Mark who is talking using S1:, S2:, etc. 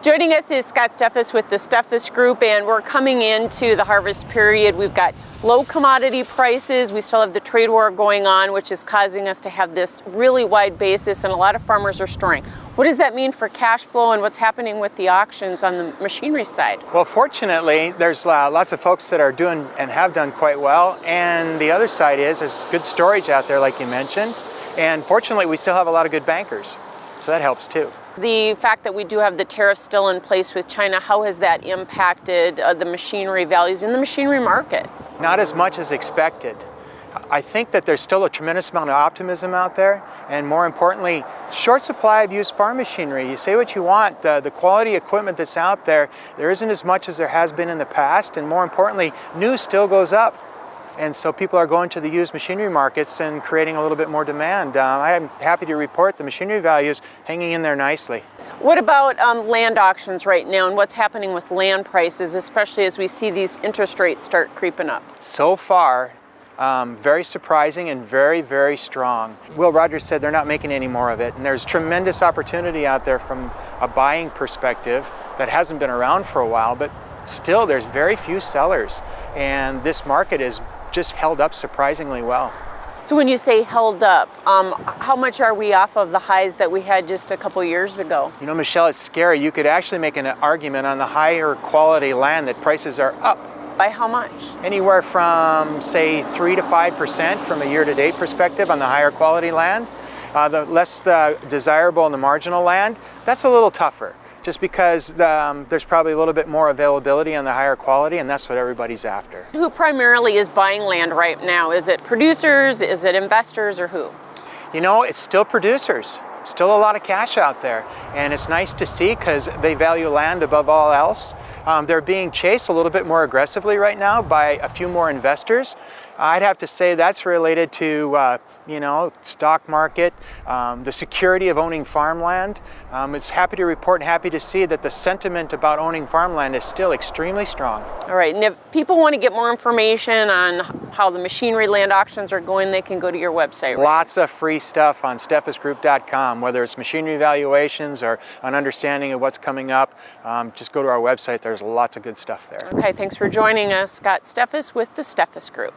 S1: Joining us is Scott Steffes with the Steffes Group, and we're coming into the harvest period. We've got low commodity prices. We still have the trade war going on, which is causing us to have this really wide basis, and a lot of farmers are storing. What does that mean for cash flow and what's happening with the auctions on the machinery side?
S2: Well, fortunately, there's lots of folks that are doing and have done quite well, and the other side is there's good storage out there, like you mentioned, and fortunately, we still have a lot of good bankers, so that helps too.
S1: The fact that we do have the tariffs still in place with China, how has that impacted the machinery values in the machinery market?
S2: Not as much as expected. I think that there's still a tremendous amount of optimism out there, and more importantly, short supply of used farm machinery. You say what you want, the quality equipment that's out there, there isn't as much as there has been in the past, and more importantly, new still goes up. And so people are going to the used machinery markets and creating a little bit more demand. I'm happy to report the machinery values hanging in there nicely.
S1: What about land auctions right now, and what's happening with land prices, especially as we see these interest rates start creeping up?
S2: So far, very surprising and very, very strong. Will Rogers said they're not making any more of it, and there's tremendous opportunity out there from a buying perspective that hasn't been around for a while, but still there's very few sellers, and this market is just held up surprisingly well.
S1: So when you say held up, how much are we off of the highs that we had just a couple years ago?
S2: You know, Michelle, it's scary. You could actually make an argument on the higher quality land that prices are up.
S1: By how much?
S2: Anywhere from, say, 3 to 5% from a year-to-date perspective on the higher quality land. The less desirable and the marginal land, that's a little tougher, just because there's probably a little bit more availability on the higher quality, and that's what everybody's after.
S1: Who primarily is buying land right now? Is it producers, is it investors, or who?
S2: You know, it's still producers. Still a lot of cash out there, and it's nice to see because they value land above all else. They're being chased a little bit more aggressively right now by a few more investors. I'd have to say that's related to stock market, the security of owning farmland. It's happy to report and happy to see that the sentiment about owning farmland is still extremely strong.
S1: All right, and if people want to get more information on how the machinery land auctions are going, they can go to your website, right?
S2: Lots of free stuff on steffesgroup.com, whether it's machinery valuations or an understanding of what's coming up. Just go to our website. There's lots of good stuff there.
S1: Okay, thanks for joining us. Scott Steffes with the Steffes Group.